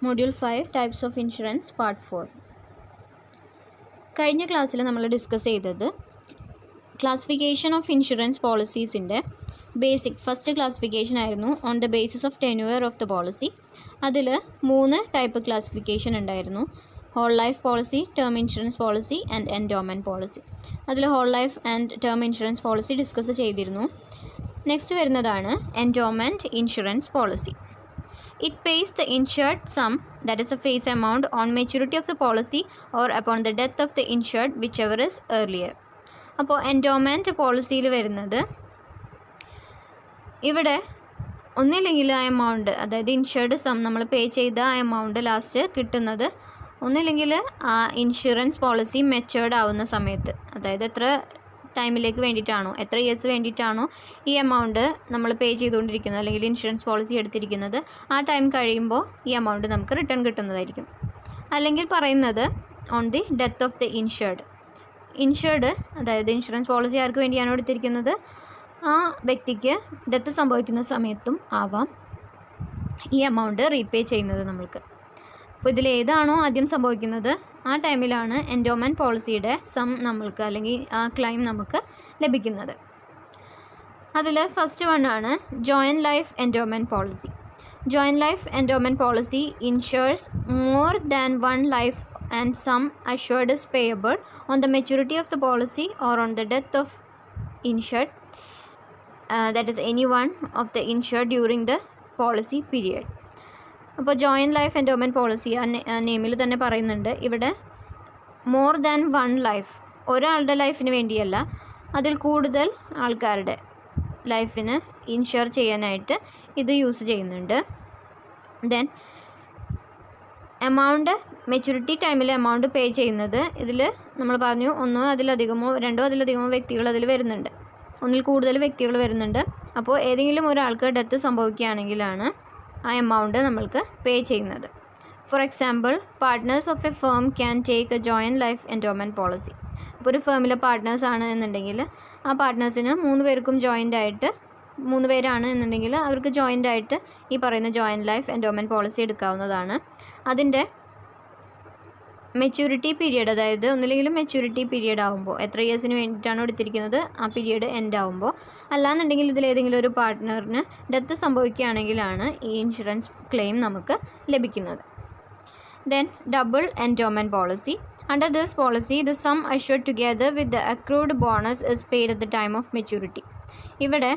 Module 5 Types of Insurance Part 4. കഴിഞ്ഞ ക്ലാസ്സിൽ നമ്മൾ ഡിസ്കസ് ചെയ്തത് ക്ലാസിഫിക്കേഷൻ ഓഫ് ഇൻഷുറൻസ് പോളിസീസിൻ്റെ ഫസ്റ്റ് ക്ലാസിഫിക്കേഷൻ ആയിരുന്നു on the basis of tenure of the policy. അതിൽ 3 ടൈപ്പ് ക്ലാസിഫിക്കേഷൻ ഉണ്ടായിരുന്നു: whole life policy, term insurance policy and endowment policy. അതിൽ whole life and term insurance policy discuss ചെയ്തിരുന്നു. Next വരുന്നതാണ് endowment insurance policy. It pays the insured sum, that is the face amount, on maturity of the policy or upon the death of the insured, whichever is earlier. അപ്പോൾ endowment പോളിസിയിൽ വരുന്നത് ഇവിടെ ഒന്നില്ലെങ്കിൽ ആ amount, അതായത് insured some നമ്മൾ pay ചെയ്ത ആ എമൗണ്ട് ലാസ്റ്റ് കിട്ടുന്നത് ഒന്നില്ലെങ്കിൽ ആ ഇൻഷുറൻസ് പോളിസി മെച്ചേർഡ് ആവുന്ന സമയത്ത്, അതായത് എത്ര ടൈമിലേക്ക് വേണ്ടിയിട്ടാണോ, എത്ര ഇയേഴ്സ് വേണ്ടിയിട്ടാണോ ഈ എമൗണ്ട് നമ്മൾ പേ ചെയ്തുകൊണ്ടിരിക്കുന്നത് അല്ലെങ്കിൽ ഇൻഷുറൻസ് പോളിസി എടുത്തിരിക്കുന്നത്, ആ ടൈം കഴിയുമ്പോൾ ഈ എമൗണ്ട് നമുക്ക് റിട്ടേൺ കിട്ടുന്നതായിരിക്കും. അല്ലെങ്കിൽ പറയുന്നത് on the death of the insured, അതായത് ഇൻഷുറൻസ് പോളിസി ആർക്ക് വേണ്ടിയാണോ എടുത്തിരിക്കുന്നത് ആ വ്യക്തിക്ക് ഡെത്ത് സംഭവിക്കുന്ന സമയത്തും ആവാം ഈ എമൗണ്ട് റീപേ ചെയ്യുന്നത് നമ്മൾക്ക്. അപ്പോൾ ഇതിലേതാണോ ആദ്യം സംഭവിക്കുന്നത് ആ ടൈമിലാണ് എൻഡോമെൻറ്റ് പോളിസിയുടെ സം നമ്മൾക്ക് അല്ലെങ്കിൽ ആ ക്ലെയിം നമുക്ക് ലഭിക്കുന്നത്. അതിൽ ഫസ്റ്റ് വണ്ണാണ് joint life endowment policy. Joint life endowment policy insures more than one life and sum assured is payable on the maturity of the policy or on the death of insured, that is any one of the insured during the policy period. അപ്പോൾ joint life endowment policy ആ നെയിമിൽ തന്നെ പറയുന്നുണ്ട്, ഇവിടെ more than one life, ഒരാളുടെ ലൈഫിന് വേണ്ടിയല്ല, അതിൽ കൂടുതൽ ആൾക്കാരുടെ ലൈഫിന് ഇൻഷുർ ചെയ്യാനായിട്ട് ഇത് യൂസ് ചെയ്യുന്നുണ്ട്. ദെൻ എമൗണ്ട്, മെച്യൂരിറ്റി ടൈമിൽ എമൗണ്ട് പേ ചെയ്യുന്നത് ഇതിൽ നമ്മൾ പറഞ്ഞു ഒന്നോ അതിലധികമോ രണ്ടോ അതിലധികമോ വ്യക്തികൾ അതിൽ വരുന്നുണ്ട്, ഒന്നിൽ കൂടുതൽ വ്യക്തികൾ വരുന്നുണ്ട്. അപ്പോൾ ഏതെങ്കിലും ഒരാൾക്ക് ഡെത്ത് സംഭവിക്കുകയാണെങ്കിലാണ് ആ എമൗണ്ട് നമ്മൾക്ക് പേ ചെയ്യുന്നത്. For example, partners of a firm can take a joint life endowment policy. അപ്പോൾ ഒരു ഫേമിലെ പാർട്ട്നേഴ്സ് ആണ് എന്നുണ്ടെങ്കിൽ ആ പാർട്ട്നേഴ്സിന് 3 പേർക്കും ജോയിൻ്റായിട്ട് 3 പേരാണ് എന്നുണ്ടെങ്കിൽ അവർക്ക് ജോയിൻ്റായിട്ട് ഈ പറയുന്ന ജോയിൻറ്റ് ലൈഫ് എൻഡോമെൻറ്റ് പോളിസി എടുക്കാവുന്നതാണ്. അതിൻ്റെ മെച്യൂരിറ്റി പീരിയഡ്, അതായത് ഒന്നില്ലെങ്കിലും മെച്യൂരിറ്റി പീരിയഡ് ആകുമ്പോൾ എത്ര ഇയേഴ്സിന് വേണ്ടിയിട്ടാണോ എടുത്തിരിക്കുന്നത് ആ പീരിയഡ് എൻഡ് ആകുമ്പോൾ, അല്ലാന്നുണ്ടെങ്കിൽ ഇതിലേതെങ്കിലും ഒരു പാർട്ട്ണറിന് ഡെത്ത് സംഭവിക്കുകയാണെങ്കിലാണ് ഈ ഇൻഷുറൻസ് ക്ലെയിം നമുക്ക് ലഭിക്കുന്നത്. Then double endowment policy. Under this policy the sum assured together with the accrued bonus is paid at the time of maturity. ഇവിടെ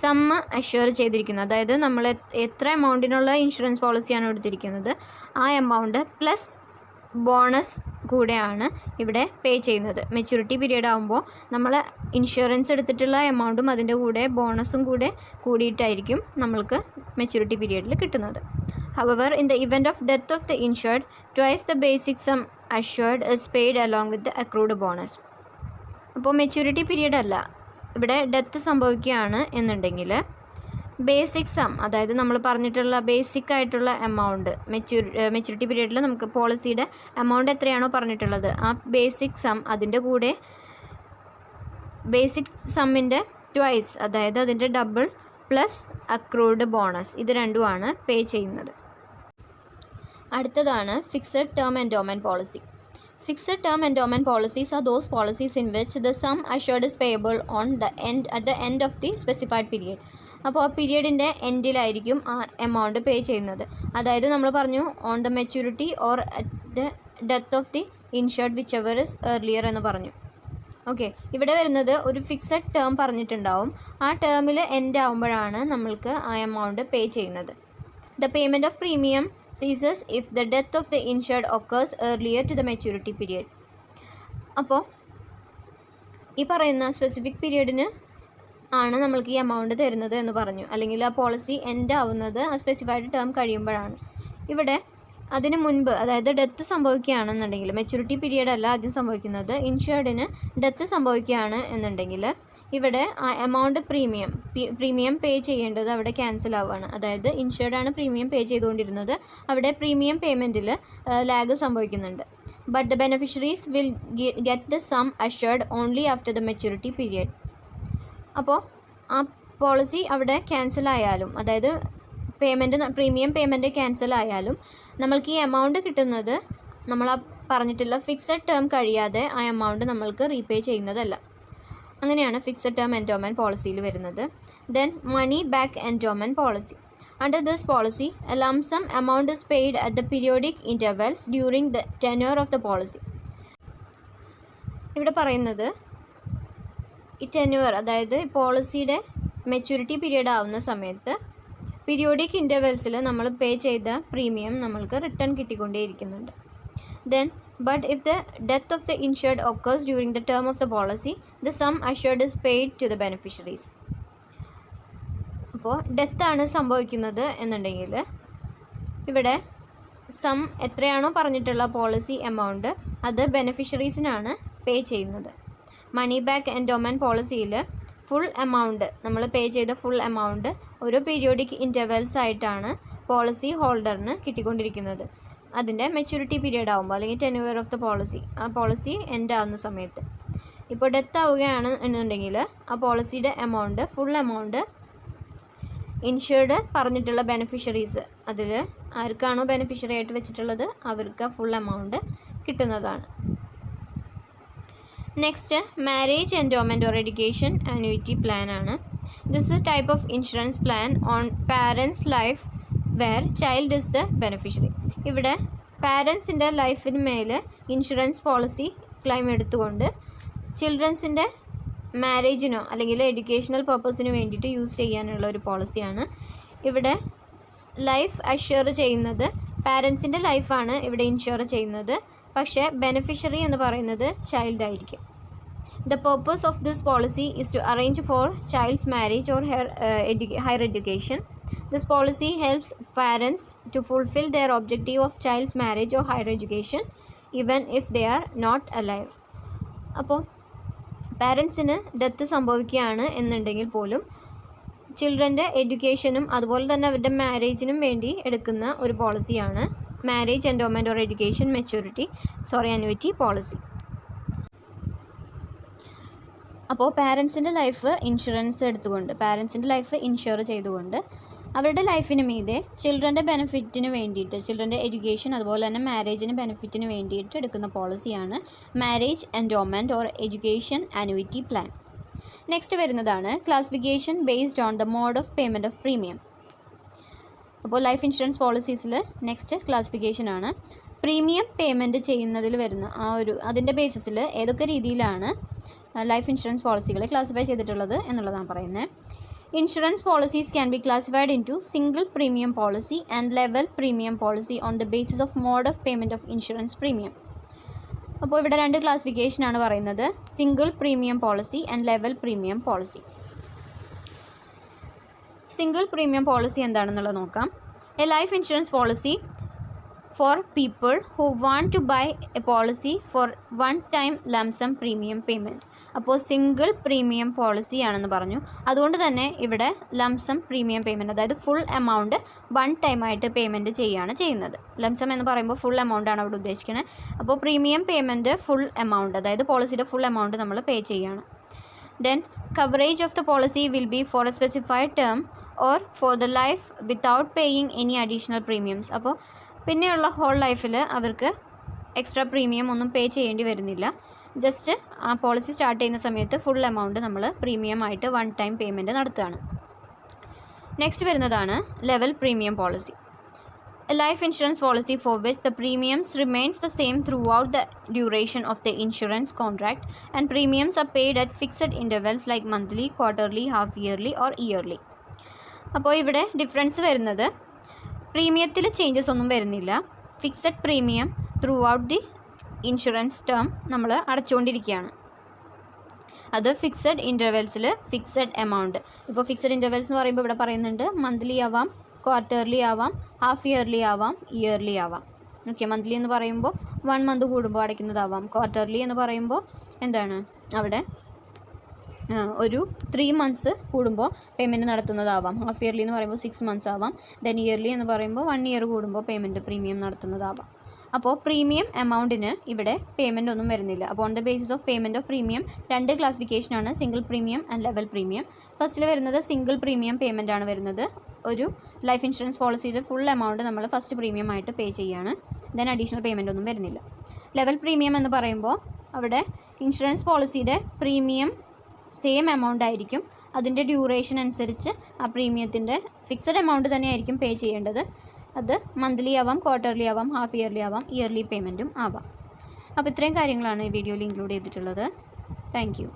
സം അഷ്വർ ചെയ്തിരിക്കുന്നത്, അതായത് നമ്മൾ എത്ര എമൗണ്ടിനുള്ള ഇൻഷുറൻസ് പോളിസിയാണ് എടുത്തിരിക്കുന്നത് ആ എമൗണ്ട് പ്ലസ് ബോണസ് കൂടെയാണ് ഇവിടെ പേ ചെയ്യുന്നത്. മെച്യൂരിറ്റി പീരിയഡ് ആകുമ്പോൾ നമ്മൾ ഇൻഷുറൻസ് എടുത്തിട്ടുള്ള എമൗണ്ടും അതിൻ്റെ കൂടെ ബോണസും കൂടെ കൂടിയിട്ടായിരിക്കും നമ്മൾക്ക് മെച്യൂരിറ്റി പീരിയഡിൽ കിട്ടുന്നത്. However, in the event of death of the insured, twice the basic sum assured is paid along with the accrued bonus. അപ്പോൾ മെച്യൂരിറ്റി പീരിയഡ് അല്ല, ഇവിടെ ഡെത്ത് സംഭവിക്കുകയാണ് എന്നുണ്ടെങ്കിൽ ബേസിക് സം, അതായത് നമ്മൾ പറഞ്ഞിട്ടുള്ള ബേസിക് ആയിട്ടുള്ള എമൗണ്ട് മെച്യൂരിറ്റി പീരിയഡിൽ നമുക്ക് പോളിസിയുടെ എമൗണ്ട് എത്രയാണോ പറഞ്ഞിട്ടുള്ളത് ആ ബേസിക് സം, അതിൻ്റെ കൂടെ ബേസിക് സമ്മിൻ്റെ ട്വൈസ്, അതായത് അതിൻ്റെ ഡബിൾ പ്ലസ് അക്രൂഡ് ബോണസ്, ഇത് രണ്ടുമാണ് പേ ചെയ്യുന്നത്. അടുത്തതാണ് fixed term endowment policy. Fixed term endowment policies are those policies in which the sum assured is payable at the end of the specified period. അപ്പോൾ ആ പീരിയഡിൻ്റെ എൻഡിലായിരിക്കും ആ amount pay ചെയ്യുന്നത്. അതായത് നമ്മൾ പറഞ്ഞു on the maturity or the death of the insured which ever is earlier എന്ന് പറഞ്ഞു. Okay, ഇവിടെ വരുന്നത് ഒരു ഫിക്സഡ് ടേം പറഞ്ഞിട്ടുണ്ടാവും, ആ ടേമിൽ എൻഡ് ആകുമ്പോഴാണ് നമ്മൾക്ക് ആ എമൗണ്ട് പേ ചെയ്യുന്നത്. The payment of premium ceases if the death of the insured occurs earlier to the maturity period. അപ്പോൾ ഈ പറയുന്ന സ്പെസിഫിക് പീരിയഡിന് ആണ് നമ്മൾക്ക് ഈ എമൗണ്ട് തരുന്നത് എന്ന് പറഞ്ഞു, അല്ലെങ്കിൽ ആ പോളിസി എൻഡ് ആവുന്നത് ആ സ്പെസിഫൈഡ് ടേം കഴിയുമ്പോഴാണ്. ഇവിടെ അതിന് മുൻപ്, അതായത് ഡെത്ത് സംഭവിക്കുകയാണെന്നുണ്ടെങ്കിൽ, മെച്യൂരിറ്റി പീരിയഡ് അല്ല ആദ്യം സംഭവിക്കുന്നത്, ഇൻഷുർഡിന് ഡെത്ത് സംഭവിക്കുകയാണ് എന്നുണ്ടെങ്കിൽ ഇവിടെ ആ എമൗണ്ട് പ്രീമിയം പേ ചെയ്യേണ്ടത് അവിടെ ക്യാൻസൽ ആവുകയാണ്. അതായത് ഇൻഷുർഡാണ് പ്രീമിയം പേ ചെയ്തുകൊണ്ടിരുന്നത്, അവിടെ പ്രീമിയം പേയ്മെൻറ്റിൽ ലാഗ് സംഭവിക്കുന്നുണ്ട്. But the beneficiaries will get the sum assured only after the maturity period. അപ്പോൾ ആ പോളിസി അവിടെ ക്യാൻസൽ ആയാലും, അതായത് പ്രീമിയം പേയ്മെൻറ്റ് ക്യാൻസൽ ആയാലും നമ്മൾക്ക് ഈ എമൗണ്ട് കിട്ടുന്നത് നമ്മൾ ആ പറഞ്ഞിട്ടുള്ള ഫിക്സഡ് ടേം കഴിയാതെ ആ എമൗണ്ട് നമ്മൾക്ക് റീപേ ചെയ്യുന്നതല്ല. അങ്ങനെയാണ് ഫിക്സഡ് ടേം എൻഡോമെൻറ്റ് പോളിസിയിൽ വരുന്നത്. Then money back endowment policy. Under this policy, a lump sum amount is paid at the periodic intervals during the tenure of the policy. ഇവിടെ പറയുന്നത് ഈ ടെന്യൂർ, അതായത് പോളിസിയുടെ മെച്യൂരിറ്റി പീരീഡ് ആവുന്ന സമയത്ത് പീരിയോഡിക് ഇൻ്റർവെൽസിൽ നമ്മൾ പേ ചെയ്ത പ്രീമിയം നമ്മൾക്ക് റിട്ടേൺ കിട്ടിക്കൊണ്ടേയിരിക്കുന്നുണ്ട്. Then but if the death of the insured occurs during the term of the policy, the sum assured is paid to the beneficiaries. അപ്പോൾ ഡെത്താണ് സംഭവിക്കുന്നത് എന്നുണ്ടെങ്കിൽ ഇവിടെ സം എത്രയാണോ പറഞ്ഞിട്ടുള്ള പോളിസി എമൗണ്ട് അത് ബെനിഫിഷ്യറീസിനാണ് പേ ചെയ്യുന്നത്. മണി ബാക്ക് എൻഡോമെൻറ്റ് പോളിസിയിൽ ഫുൾ എമൗണ്ട് നമ്മൾ പേ ചെയ്ത ഫുൾ എമൗണ്ട് ഒരു പീരിയോഡിക് ഇൻ്റർവെൽസ് ആയിട്ടാണ് പോളിസി ഹോൾഡറിന് കിട്ടിക്കൊണ്ടിരിക്കുന്നത്. അതിൻ്റെ മെച്യൂരിറ്റി പീരീഡ് ആകുമ്പോൾ അല്ലെങ്കിൽ ടെന്യൂർ ഓഫ് ദ പോളിസി, ആ പോളിസി എൻഡ് ആവുന്ന സമയത്ത്. ഇപ്പോൾ ഡെത്ത് ആവുകയാണ് എന്നുണ്ടെങ്കിൽ ആ പോളിസിയുടെ എമൗണ്ട് ഫുൾ എമൗണ്ട് ഇൻഷുർഡ് പറഞ്ഞിട്ടുള്ള ബെനിഫിഷ്യറീസ്, അതിൽ ആർക്കാണോ ബെനിഫിഷ്യറി ആയിട്ട് വെച്ചിട്ടുള്ളത് അവർക്ക് ഫുൾ എമൗണ്ട് കിട്ടുന്നതാണ്. Next marriage endowment or education annuity plan ആണ്. This is a type of insurance plan on parents life where child is the beneficiary. ഇവിടെ പാരൻസിൻ്റെ ലൈഫിന് മേലെ ഇൻഷുറൻസ് പോളിസി ക്ലെയിം എടുത്തുകൊണ്ട് ചിൽഡ്രൻസിൻ്റെ മാരേജിനോ അല്ലെങ്കിൽ എഡ്യൂക്കേഷണൽ പർപ്പസിന് വേണ്ടിയിട്ട് യൂസ് ചെയ്യാനുള്ള ഒരു പോളിസിയാണ്. ഇവിടെ ലൈഫ് അഷ്യൂർ ചെയ്യുന്നത് പാരൻസിൻ്റെ ലൈഫാണ് ഇവിടെ ഇൻഷുർ ചെയ്യുന്നത്, പക്ഷേ ബെനിഫിഷ്യറി എന്ന് പറയുന്നത് ചൈൽഡ് ആയിരിക്കും. The purpose of this policy is to arrange for child's marriage or higher education. This policy helps parents to fulfill their objective of child's marriage or higher education even if they are not alive. അപ്പോൾ പാരൻസിന് death സംഭവിക്കുകയാണ് എന്നുണ്ടെങ്കിൽ പോലും ചിൽഡ്രൻ്റെ എഡ്യൂക്കേഷനും അതുപോലെ തന്നെ അവരുടെ മാരേജിനും വേണ്ടി എടുക്കുന്ന ഒരു പോളിസിയാണ് marriage endowment or education annuity policy. അപ്പോൾ പാരൻസിൻ്റെ ലൈഫ് ഇൻഷുറൻസ് എടുത്തുകൊണ്ട്, പാരൻസിൻ്റെ ലൈഫ് ഇൻഷുർ ചെയ്തുകൊണ്ട് അവരുടെ ലൈഫിന് മീതെ ചിൽഡ്രൻ്റെ ബെനിഫിറ്റിന് വേണ്ടിയിട്ട്, ചിൽഡ്രൻ്റെ എഡ്യൂക്കേഷൻ അതുപോലെ തന്നെ മാരേജിന് ബെനിഫിറ്റിന് വേണ്ടിയിട്ട് എടുക്കുന്ന പോളിസിയാണ് marriage endowment or education annuity plan. Next വരുന്നതാണ് classification based on the mode of payment of premium. അപ്പോൾ ലൈഫ് ഇൻഷുറൻസ് പോളിസീസിൽ നെക്സ്റ്റ് ക്ലാസിഫിക്കേഷനാണ്. പ്രീമിയം പേയ്മെൻറ്റ് ചെയ്യുന്നതിൽ വരുന്ന അതിൻ്റെ ബേസിസിൽ ഏതൊക്കെ രീതിയിലാണ് ലൈഫ് ഇൻഷുറൻസ് പോളിസികളെ ക്ലാസിഫൈ ചെയ്തിട്ടുള്ളത് എന്നുള്ളതാണ് പറയുന്നത്. Insurance policies can be classified into single premium policy and level premium policy on the basis of mode of payment of insurance premium. അപ്പോൾ ഇവിടെ രണ്ട് ക്ലാസിഫിക്കേഷനാണ് പറയുന്നത്, single premium policy and level premium policy. Single premium policy എന്താണെന്നുള്ളത് നോക്കാം. A life insurance policy for people who want to buy a policy for one time lump sum premium payment. അപ്പോൾ single premium policy ആണെന്ന് പറഞ്ഞു, അതുകൊണ്ട് തന്നെ ഇവിടെ lump sum premium payment, അതായത് full amount one ടൈമായിട്ട് payment ചെയ്യുന്നത്. ലംസം എന്ന് പറയുമ്പോൾ ഫുൾ എമൗണ്ടാണ് അവിടെ ഉദ്ദേശിക്കുന്നത്. അപ്പോൾ പ്രീമിയം പേയ്മെൻറ്റ് ഫുൾ എമൗണ്ട്, അതായത് പോളിസിയുടെ ഫുൾ എമൗണ്ട് നമ്മൾ പേ ചെയ്യുകയാണ്. Then coverage of the policy will be for a specified term or for the life without paying any additional premiums. അപ്പോൾ പിന്നെയുള്ള ഹോൾ ലൈഫിൽ അവർക്ക് എക്സ്ട്രാ പ്രീമിയം ഒന്നും പേ ചെയ്യേണ്ടി വരുന്നില്ല. ജസ്റ്റ് ആ പോളിസി സ്റ്റാർട്ട് ചെയ്യുന്ന സമയത്ത് ഫുൾ എമൗണ്ട് നമ്മൾ പ്രീമിയം ആയിട്ട് വൺ ടൈം പേയ്മെൻറ്റ് നടത്തുകയാണ്. നെക്സ്റ്റ് വരുന്നതാണ് level premium policy. A life insurance policy four which the premiums remains the same through out the duration of the insurance contract and premiums are paid at fixed intervals like monthly, quarterly, half yearly or yearly. അപ്പോൾ ഇവിടെ difference വരുന്നത് പ്രീമിയത്തിൽ changes ഒന്നും വരുന്നില്ല. Fixed premium through out the insurance term നമ്മൾ അടച്ചുകൊണ്ടിരിക്കുകയാണ്. അത് fixed ഇൻ്റർവെൽസിൽ fixed amount. ഇപ്പോൾ fixed intervals എന്ന് പറയുമ്പോൾ ഇവിടെ പറയുന്നുണ്ട് മന്ത്ലി ആവാം, ക്വാർട്ടർലി ആവാം, ഹാഫ് ഇയർലി ആവാം, ഇയർലി ആവാം. ഓക്കെ, മന്ത്ലി എന്ന് പറയുമ്പോൾ 1 മന്ത് കൂടുമ്പോൾ അടയ്ക്കുന്നതാവാം. ക്വാർട്ടർലി എന്ന് പറയുമ്പോൾ എന്താണ് അവിടെ ഒരു 3 മന്ത്സ് കൂടുമ്പോൾ പേയ്മെൻറ്റ് നടത്തുന്നതാവാം. ഹാഫ് ഇയർലി എന്ന് പറയുമ്പോൾ 6 മന്ത്സ് ആവാം. ദെൻ ഇയർലി എന്ന് പറയുമ്പോൾ 1 ഇയർ കൂടുമ്പോൾ പേയ്മെൻറ്റ് പ്രീമിയം നടത്തുന്നതാവാം. അപ്പോൾ പ്രീമിയം എമൗണ്ടിന് ഇവിടെ പേയ്മെൻ്റ് ഒന്നും വരുന്നില്ല. അപ്പോൾ on the basis of payment of premium രണ്ട് ക്ലാസിഫിക്കേഷനാണ്, single premium and level premium. ഫസ്റ്റിൽ വരുന്നത് സിംഗിൾ പ്രീമിയം പേയ്മെൻ്റ് ആണ് വരുന്നത്. ഒരു ലൈഫ് ഇൻഷുറൻസ് പോളിസിയുടെ ഫുൾ എമൗണ്ട് നമ്മൾ ഫസ്റ്റ് പ്രീമിയം ആയിട്ട് പേ ചെയ്യുകയാണ്. ദെൻ അഡീഷണൽ പേയ്മെൻ്റ് ഒന്നും വരുന്നില്ല. ലെവൽ പ്രീമിയം എന്ന് പറയുമ്പോൾ അവിടെ ഇൻഷുറൻസ് പോളിസിയുടെ പ്രീമിയം സെയിം എമൗണ്ട് ആയിരിക്കും. അതിൻ്റെ ഡ്യൂറേഷൻ അനുസരിച്ച് ആ പ്രീമിയത്തിൻ്റെ ഫിക്സഡ് എമൗണ്ട് തന്നെയായിരിക്കും പേ ചെയ്യേണ്ടത്. അത് മന്ത്ലി ആവാം, ക്വാർട്ടർലി ആവാം, ഹാഫ് ഇയർലി ആവാം, ഇയർലി പേയ്മെൻറ്റും ആവാം. അപ്പോൾ ഇത്രയും കാര്യങ്ങളാണ് ഈ വീഡിയോയിൽ ഇൻക്ലൂഡ് ചെയ്തിട്ടുള്ളത്. Thank you.